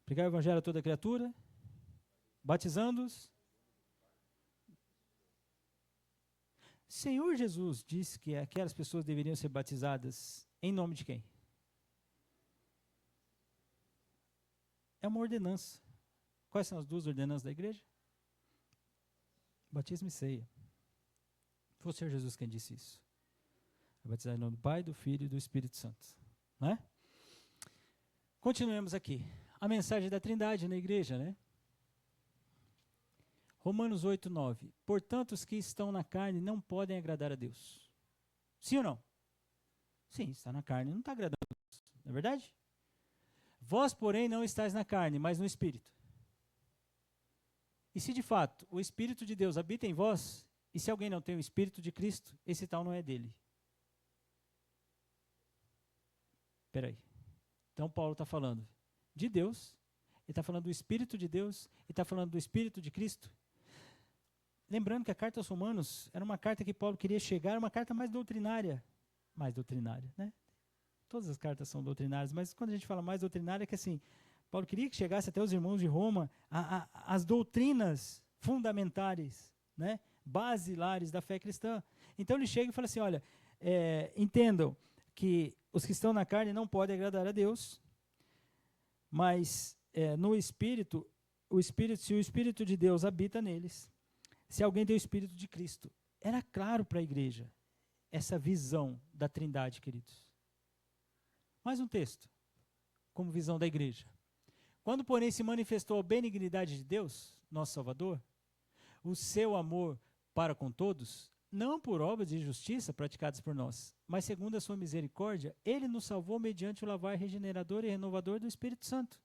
A: Pregar o evangelho a toda criatura. Batizando-os. Senhor Jesus disse que aquelas pessoas deveriam ser batizadas em nome de quem? É uma ordenança. Quais são as duas ordenanças da igreja? Batismo e ceia. Foi o Senhor Jesus quem disse isso. Batizar em nome do Pai, do Filho e do Espírito Santo. Né? Continuemos aqui. A mensagem da Trindade na igreja, né? Romanos 8, 9. Portanto, os que estão na carne não podem agradar a Deus. Sim ou não? Sim, está na carne, não está agradando a Deus. Não é verdade? Vós, porém, não estáis na carne, mas no Espírito. E se de fato o Espírito de Deus habita em vós, e se alguém não tem o Espírito de Cristo, esse tal não é dele. Espera aí. Então Paulo está falando de Deus, ele está falando do Espírito de Deus, ele está falando do Espírito de Cristo. Lembrando que a carta aos Romanos era uma carta que Paulo queria chegar, uma carta mais doutrinária, né? Todas as cartas são doutrinárias, mas quando a gente fala mais doutrinária, é que assim, Paulo queria que chegasse até os irmãos de Roma as doutrinas fundamentares, né? Basilares da fé cristã. Então ele chega e fala assim, olha, entendam que os que estão na carne não podem agradar a Deus, mas no Espírito, se o Espírito de Deus habita neles, se alguém tem o Espírito de Cristo. Era claro para a igreja essa visão da Trindade, queridos. Mais um texto, como visão da igreja. Quando, porém, se manifestou a benignidade de Deus, nosso Salvador, o seu amor para com todos, não por obras de justiça praticadas por nós, mas segundo a sua misericórdia, ele nos salvou mediante o lavar regenerador e renovador do Espírito Santo,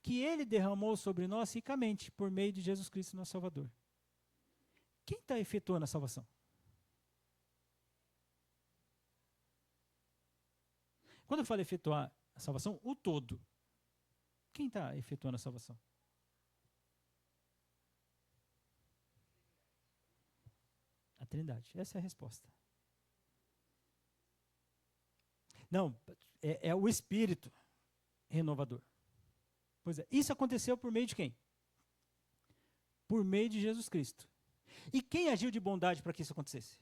A: que ele derramou sobre nós ricamente, por meio de Jesus Cristo, nosso Salvador. Quem está efetuando a salvação? Quando eu falo efetuar a salvação, o todo. Quem está efetuando a salvação? A Trindade. Essa é a resposta. Não, é o Espírito renovador. Pois é, isso aconteceu por meio de quem? Por meio de Jesus Cristo. E quem agiu de bondade para que isso acontecesse?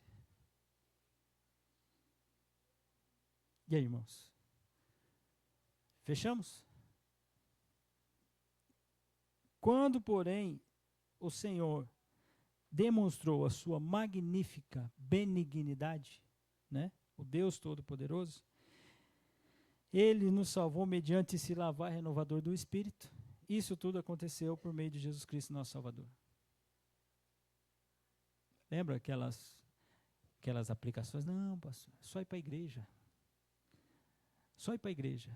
A: E aí, irmãos? Fechamos? Quando, porém, o Senhor demonstrou a sua magnífica benignidade, né? O Deus Todo-Poderoso, ele nos salvou mediante esse lavar renovador do Espírito. Isso tudo aconteceu por meio de Jesus Cristo, nosso Salvador. Lembra aquelas aplicações? Não, pastor, só ir para a igreja. Só ir para a igreja.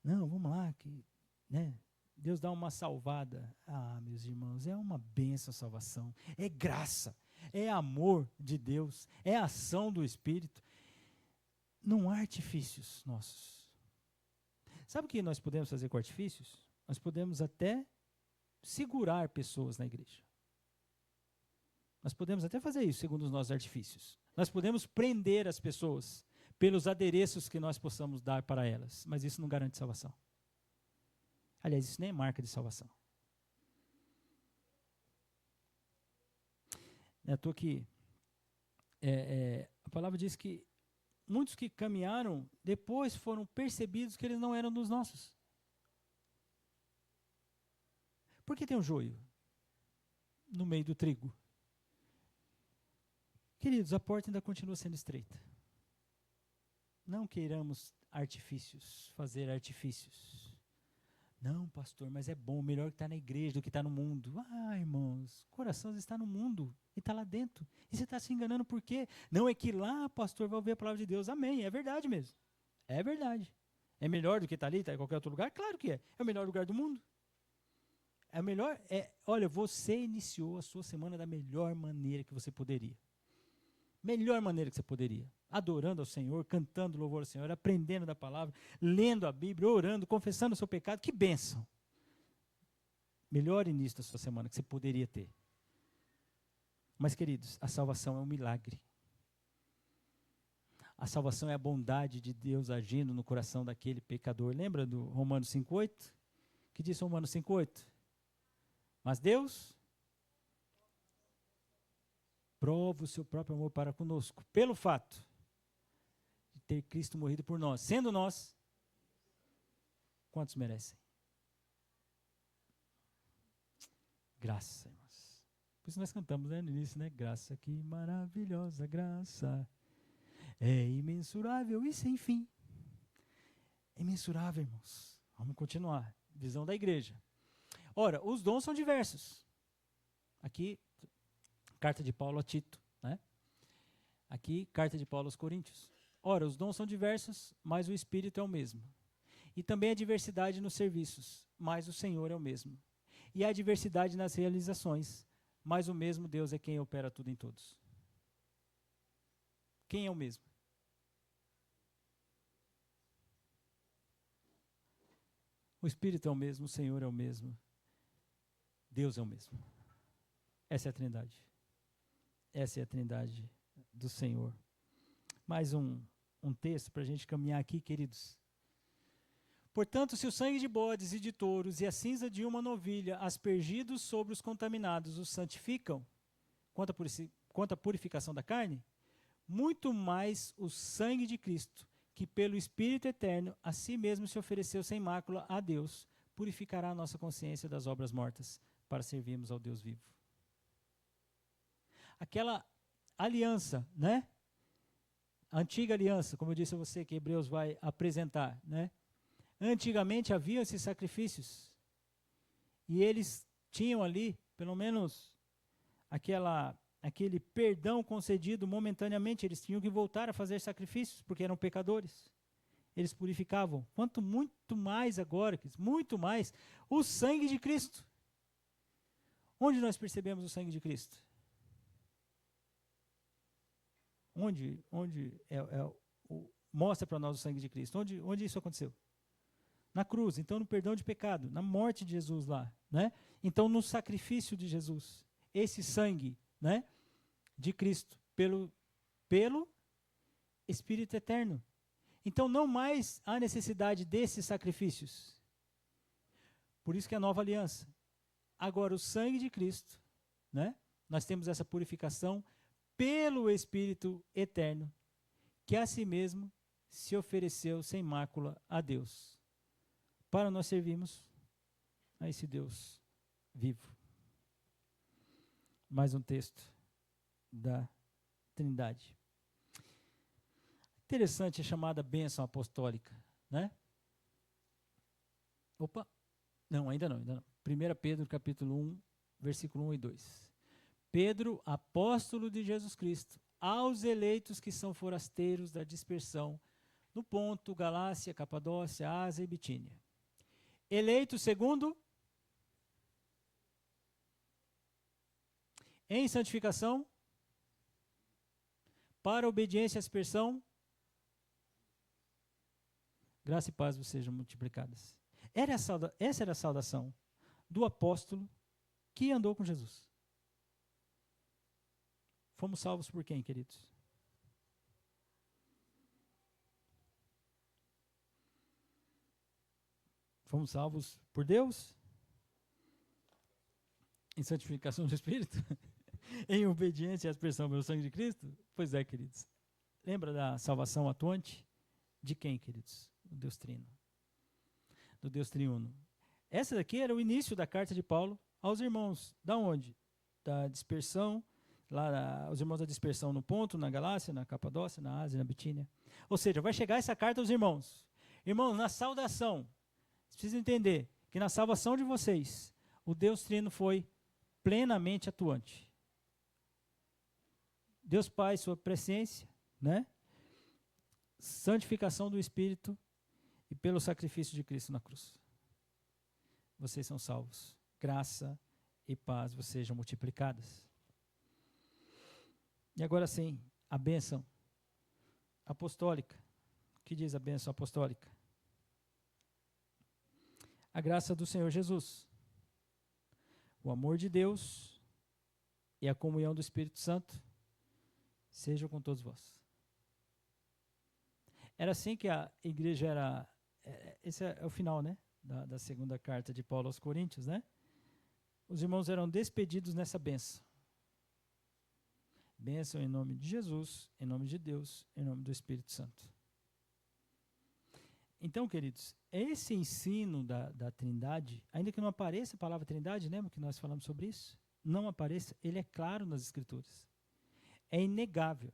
A: Não, vamos lá, que, né? Deus dá uma salvada. Ah, meus irmãos, é uma bênção a salvação. É graça, é amor de Deus, é ação do Espírito. Não há artifícios nossos. Sabe o que nós podemos fazer com artifícios? Nós podemos até segurar pessoas na igreja. Nós podemos até fazer isso, segundo os nossos artifícios. Nós podemos prender as pessoas pelos adereços que nós possamos dar para elas, mas isso não garante salvação. Aliás, isso nem é marca de salvação. Eu estou aqui. A palavra diz que muitos que caminharam, depois foram percebidos que eles não eram dos nossos. Por que tem um joio no meio do trigo? Queridos, a porta ainda continua sendo estreita. Não queiramos fazer artifícios. Não, pastor, mas é bom, melhor que estar na igreja do que estar no mundo. Ah, irmãos, o coração está no mundo e está lá dentro. E você está se enganando por quê? Não é que lá, pastor, vai ouvir a palavra de Deus. Amém, é verdade mesmo. É verdade. É melhor do que estar ali, estar em qualquer outro lugar? Claro que é. É o melhor lugar do mundo. É o melhor, olha, você iniciou a sua semana da melhor maneira que você poderia. Melhor maneira que você poderia. Adorando ao Senhor, cantando louvor ao Senhor, aprendendo da palavra, lendo a Bíblia, orando, confessando o seu pecado. Que bênção. Melhor início da sua semana que você poderia ter. Mas, queridos, a salvação é um milagre. A salvação é a bondade de Deus agindo no coração daquele pecador. Lembra do Romanos 5,8? Que diz Romanos 5,8? Mas Deus prova o seu próprio amor para conosco, pelo fato de ter Cristo morrido por nós. Sendo nós, quantos merecem? Graça, irmãos. Por isso nós cantamos, né, no início, né? Graça, que maravilhosa graça. É imensurável e sem fim. É imensurável, irmãos. Vamos continuar. Visão da igreja. Ora, os dons são diversos. Aqui, carta de Paulo a Tito, né? Aqui, carta de Paulo aos Coríntios. Ora, os dons são diversos, mas o Espírito é o mesmo. E também a diversidade nos serviços, mas o Senhor é o mesmo. E a diversidade nas realizações, mas o mesmo Deus é quem opera tudo em todos. Quem é o mesmo? O Espírito é o mesmo, o Senhor é o mesmo, Deus é o mesmo. Essa é a Trindade. Essa é a Trindade do Senhor. Mais um texto para a gente caminhar aqui, queridos. Portanto, se o sangue de bodes e de touros e a cinza de uma novilha, aspergidos sobre os contaminados, os santificam, quanto à purificação da carne, muito mais o sangue de Cristo, que pelo Espírito eterno a si mesmo se ofereceu sem mácula a Deus, purificará a nossa consciência das obras mortas, para servirmos ao Deus vivo. Aquela aliança, né? A antiga aliança, como eu disse a você, que Hebreus vai apresentar, né? Antigamente havia esses sacrifícios, e eles tinham ali, pelo menos, aquele perdão concedido momentaneamente. Eles tinham que voltar a fazer sacrifícios, porque eram pecadores. Eles purificavam. Quanto muito mais agora, muito mais, o sangue de Cristo. Onde nós percebemos o sangue de Cristo? Onde mostra para nós o sangue de Cristo? Onde isso aconteceu? Na cruz. Então, no perdão de pecado, na morte de Jesus lá, né? Então, no sacrifício de Jesus, esse sangue, né, de Cristo, pelo Espírito eterno. Então, não mais há necessidade desses sacrifícios. Por isso que é a nova aliança. Agora, o sangue de Cristo, né, nós temos essa purificação pelo Espírito eterno, que a si mesmo se ofereceu sem mácula a Deus, para nós servirmos a esse Deus vivo. Mais um texto da Trindade. Interessante a chamada bênção apostólica, né? Opa, não, ainda não. 1 Pedro capítulo 1, versículo 1 e 2. Pedro, apóstolo de Jesus Cristo, aos eleitos que são forasteiros da dispersão, no Ponto, Galácia, Capadócia, Ásia e Bitínia. Eleitos segundo em santificação, para obediência e aspersão, graça e paz vos sejam multiplicadas. Essa era a saudação do apóstolo que andou com Jesus. Fomos salvos por quem, queridos? Fomos salvos por Deus? Em santificação do Espírito? Em obediência e aspersão pelo sangue de Cristo? Pois é, queridos. Lembra da salvação atuante? De quem, queridos? Do Deus Trino. Do Deus Triuno. Essa daqui era o início da carta de Paulo aos irmãos. Da onde? Da dispersão, os irmãos da dispersão no Ponto, na Galácia, na Capadócia, na Ásia, na Bitínia. Ou seja, vai chegar essa carta aos irmãos. Irmãos, na saudação, vocês precisam entender que na salvação de vocês, o Deus Trino foi plenamente atuante. Deus Pai, sua presciência, né? Santificação do Espírito e pelo sacrifício de Cristo na cruz. Vocês são salvos. Graça e paz vos sejam multiplicadas. E agora sim, a bênção apostólica. O que diz a bênção apostólica? A graça do Senhor Jesus, o amor de Deus e a comunhão do Espírito Santo sejam com todos vós. Era assim que a igreja era. Esse é o final, né? Da segunda carta de Paulo aos Coríntios, né? Os irmãos eram despedidos nessa bênção. Bênção em nome de Jesus, em nome de Deus, em nome do Espírito Santo. Então, queridos, esse ensino da Trindade, ainda que não apareça a palavra Trindade, lembra que nós falamos sobre isso? Não apareça, ele é claro nas Escrituras. É inegável.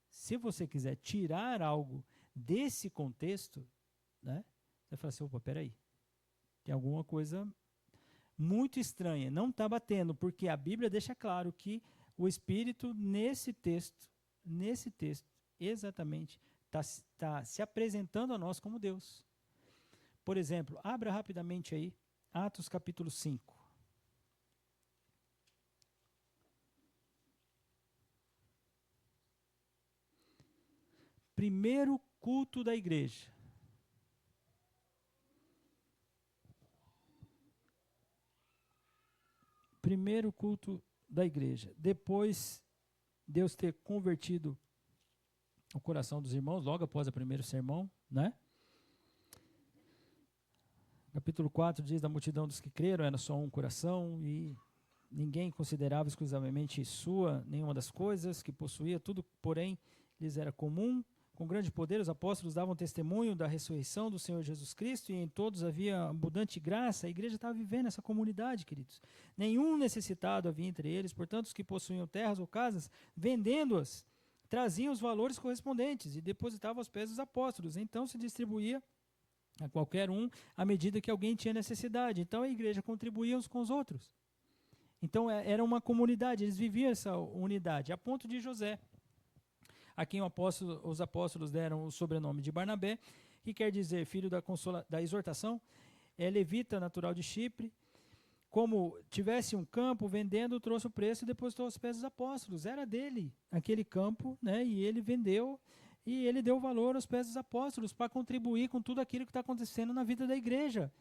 A: Se você quiser tirar algo desse contexto, né, você vai falar assim, opa, peraí, tem alguma coisa muito estranha, não está batendo, porque a Bíblia deixa claro que o Espírito, nesse texto, exatamente, está se apresentando a nós como Deus. Por exemplo, abra rapidamente aí, Atos capítulo 5. Primeiro culto da igreja. Primeiro culto da igreja. Depois Deus ter convertido o coração dos irmãos, logo após o primeiro sermão, né? Capítulo 4 diz: da multidão dos que creram era só um coração e ninguém considerava exclusivamente sua nenhuma das coisas que possuía, tudo, porém, lhes era comum. Com grande poder, os apóstolos davam testemunho da ressurreição do Senhor Jesus Cristo e em todos havia abundante graça. A igreja estava vivendo essa comunidade, queridos. Nenhum necessitado havia entre eles, portanto, os que possuíam terras ou casas, vendendo-as, traziam os valores correspondentes e depositavam aos pés dos apóstolos. Então se distribuía a qualquer um à medida que alguém tinha necessidade. Então a igreja contribuía uns com os outros. Então era uma comunidade, eles viviam essa unidade, a ponto de José, a quem os apóstolos deram o sobrenome de Barnabé, que quer dizer filho da exortação, é levita natural de Chipre, como tivesse um campo, vendendo, trouxe o preço e depositou aos pés dos apóstolos. Era dele aquele campo, né, e ele vendeu, e ele deu valor aos pés dos apóstolos para contribuir com tudo aquilo que está acontecendo na vida da igreja.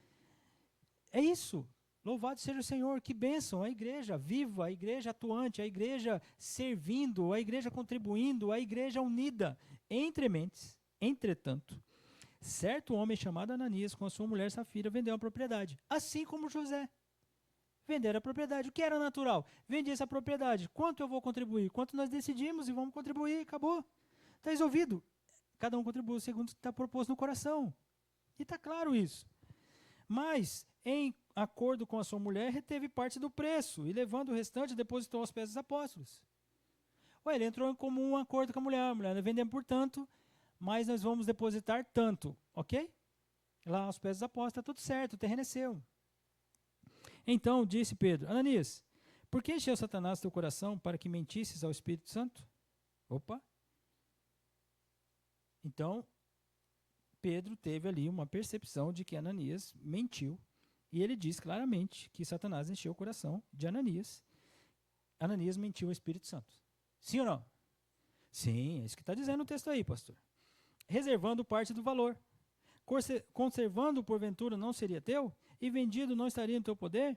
A: É isso. Louvado seja o Senhor, que bênção, a igreja viva, a igreja atuante, a igreja servindo, a igreja contribuindo, a igreja unida entre mentes. Entretanto, certo homem chamado Ananias, com a sua mulher Safira, vendeu a propriedade, assim como José. Venderam a propriedade, o que era natural? Vendi essa propriedade, quanto eu vou contribuir? Quanto nós decidimos e vamos contribuir, acabou. Está resolvido. Cada um contribui segundo o que está proposto no coração. E está claro isso. Mas, em acordo com a sua mulher, reteve parte do preço e, levando o restante, depositou aos pés dos apóstolos. Ele entrou em comum acordo com a mulher. Nós vendemos por tanto, mas nós vamos depositar tanto, ok? Lá aos pés dos apóstolos, está tudo certo, o terreno é seu. Então disse Pedro: Ananias, por que encheu Satanás teu coração para que mentisses ao Espírito Santo? Opa! Então, Pedro teve ali uma percepção de que Ananias mentiu. E ele diz claramente que Satanás encheu o coração de Ananias. Ananias mentiu ao Espírito Santo. Sim ou não? Sim, é isso que está dizendo o texto aí, pastor. Reservando parte do valor. Conservando, porventura, não seria teu? E vendido não estaria em teu poder?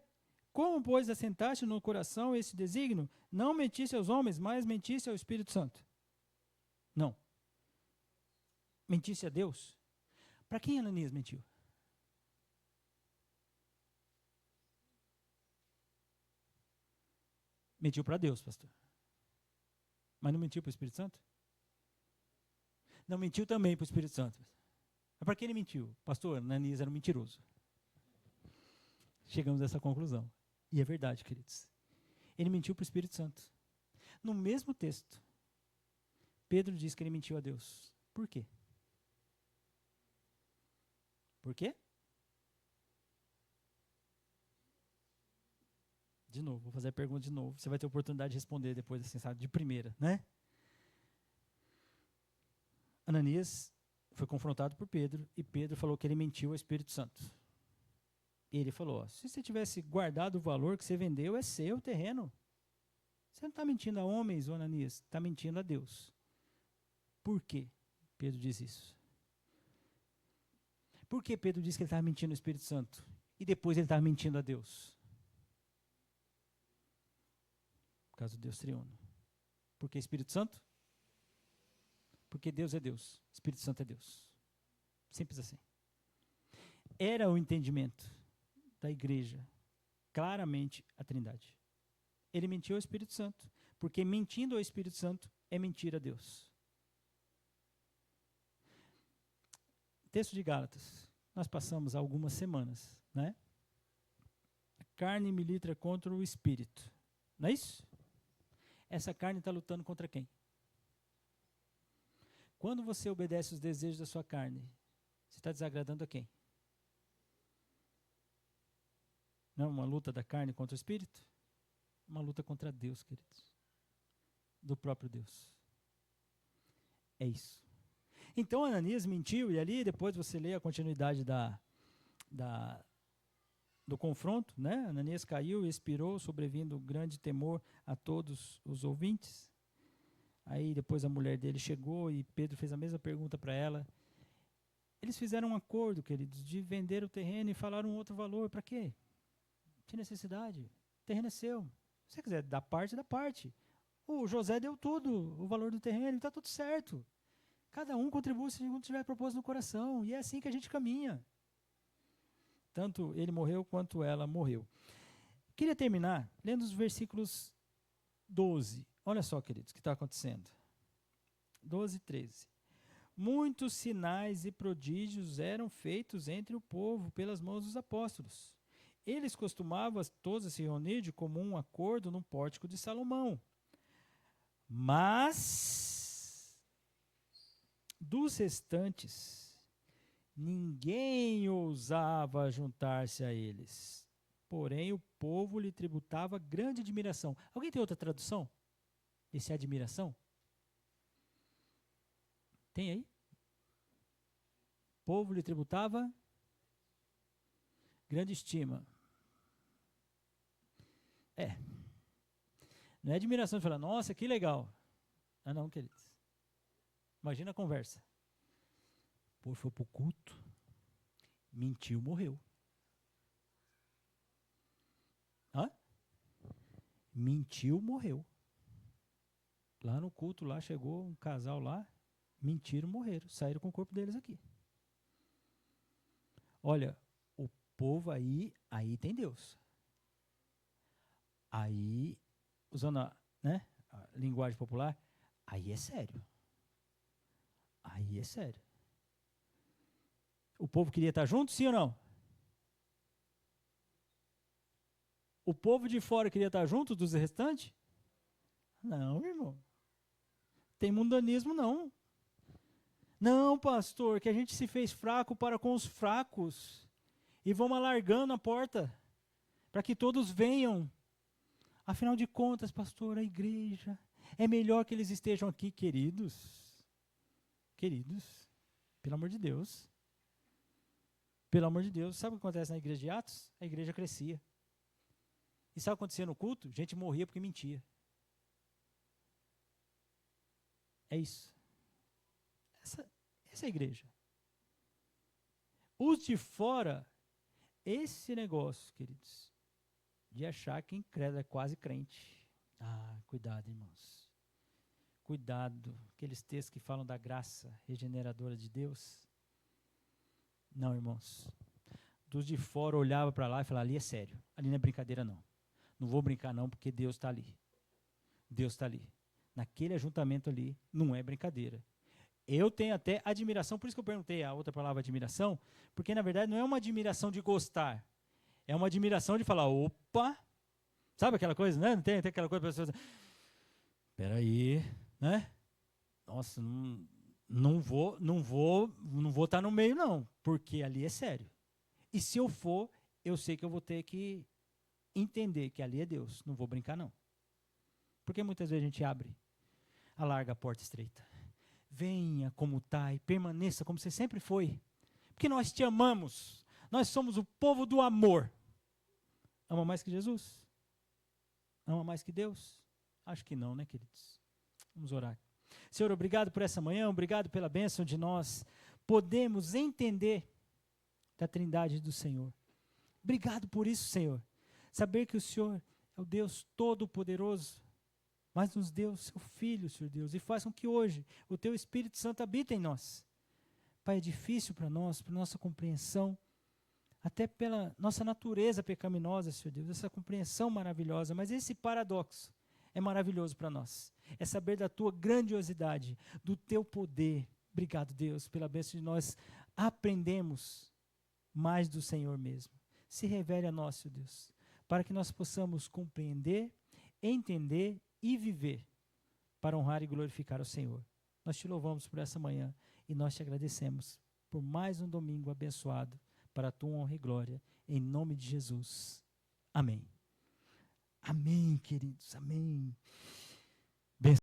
A: Como, pois, assentaste no coração esse desígnio? Não mentisse aos homens, mas mentisse ao Espírito Santo. Não. Mentisse a Deus. Para quem Ananias mentiu? Mentiu para Deus, pastor. Mas não mentiu para o Espírito Santo? Não mentiu também para o Espírito Santo. Mas para quem ele mentiu? Pastor, Ananias era um mentiroso. Chegamos a essa conclusão. E é verdade, queridos. Ele mentiu para o Espírito Santo. No mesmo texto, Pedro diz que ele mentiu a Deus. Por quê? Por quê? De novo, vou fazer a pergunta de novo. Você vai ter a oportunidade de responder depois, assim, sabe, de primeira, né? Ananias foi confrontado por Pedro e Pedro falou que ele mentiu ao Espírito Santo. E ele falou: se você tivesse guardado o valor que você vendeu, é seu o terreno. Você não está mentindo a homens, Ananias, está mentindo a Deus. Por quê Pedro diz isso? Por que Pedro diz que ele estava mentindo ao Espírito Santo? E depois ele estava mentindo a Deus? Por causa do Deus triuno. Por que Espírito Santo? Porque Deus é Deus, Espírito Santo é Deus. Simples assim. Era o entendimento da igreja, claramente a Trindade. Ele mentiu ao Espírito Santo, porque mentindo ao Espírito Santo é mentir a Deus. Texto de Gálatas, nós passamos algumas semanas, né? A carne milita contra o Espírito, não é isso? Essa carne está lutando contra quem? Quando você obedece os desejos da sua carne, você está desagradando a quem? Não é uma luta da carne contra o Espírito? Uma luta contra Deus, queridos. Do próprio Deus. É isso. Então Ananias mentiu, e ali depois você lê a continuidade da do confronto, né? Ananias caiu e expirou, sobrevindo grande temor a todos os ouvintes. Aí depois a mulher dele chegou e Pedro fez a mesma pergunta para ela. Eles fizeram um acordo, queridos, de vender o terreno e falaram um outro valor. Para quê? Que necessidade? O terreno é seu. Se você quiser dar parte, dá parte. O José deu tudo, o valor do terreno, está tudo certo. Cada um contribui segundo tiver propósito no coração. E é assim que a gente caminha. Tanto ele morreu quanto ela morreu. Queria terminar lendo os versículos 12. Olha só, queridos, o que está acontecendo. 12 e 13. Muitos sinais e prodígios eram feitos entre o povo pelas mãos dos apóstolos. Eles costumavam todos se reunir de comum acordo no pórtico de Salomão. Mas dos restantes, ninguém ousava juntar-se a eles. Porém, o povo lhe tributava grande admiração. Alguém tem outra tradução? Esse é admiração? Tem aí? O povo lhe tributava grande estima. Não é admiração de falar, nossa, que legal. Ah, não, queridos. Imagina a conversa. Pô, foi pro culto, mentiu, morreu. Hã? Mentiu, morreu. Lá no culto, lá chegou um casal lá, mentiram, morreram. Saíram com o corpo deles aqui. Olha, o povo aí tem Deus. Aí, usando a linguagem popular, aí é sério. Aí é sério. O povo queria estar junto, sim ou não? O povo de fora queria estar junto dos restantes? Não, meu irmão. Tem mundanismo, não. Não, pastor, que a gente se fez fraco para com os fracos. E vamos alargando a porta para que todos venham. Afinal de contas, pastor, a igreja, é melhor que eles estejam aqui, queridos. Queridos, pelo amor de Deus. Pelo amor de Deus. Sabe o que acontece na igreja de Atos? A igreja crescia. E sabe o que acontecia no culto? Gente morria porque mentia. É isso. Essa é a igreja. Os de fora, esse negócio, queridos, de achar que incrédulo é quase crente. Ah, cuidado, irmãos. Cuidado. Aqueles textos que falam da graça regeneradora de Deus. Não, irmãos. Dos de fora olhava para lá e falava, ali é sério. Ali não é brincadeira, não. Não vou brincar, não, porque Deus está ali. Deus está ali. Naquele ajuntamento ali, não é brincadeira. Eu tenho até admiração, por isso que eu perguntei a outra palavra admiração, porque na verdade não é uma admiração de gostar. É uma admiração de falar, opa, sabe aquela coisa, né? Não tem aquela coisa, pessoas, espera aí, né? Nossa, não vou estar no meio não, porque ali é sério. E se eu for, eu sei que eu vou ter que entender que ali é Deus, não vou brincar não. Porque muitas vezes a gente alarga a porta estreita. Venha como está e permaneça como você sempre foi. Porque nós te amamos. Nós somos o povo do amor. Ama mais que Jesus? Ama mais que Deus? Acho que não, né, queridos? Vamos orar. Senhor, obrigado por essa manhã, obrigado pela bênção de nós podemos entender da trindade do Senhor. Obrigado por isso, Senhor. Saber que o Senhor é o Deus Todo-Poderoso, mas nos deu o seu Filho, Senhor Deus, e faz com que hoje o teu Espírito Santo habite em nós. Pai, é difícil para nós, para nossa compreensão, até pela nossa natureza pecaminosa, Senhor Deus, essa compreensão maravilhosa, mas esse paradoxo é maravilhoso para nós. É saber da tua grandiosidade, do teu poder. Obrigado, Deus, pela bênção de nós aprendemos mais do Senhor mesmo. Se revele a nós, Senhor Deus, para que nós possamos compreender, entender e viver para honrar e glorificar o Senhor. Nós te louvamos por essa manhã e nós te agradecemos por mais um domingo abençoado para a tua honra e glória, em nome de Jesus. Amém. Amém, queridos, amém.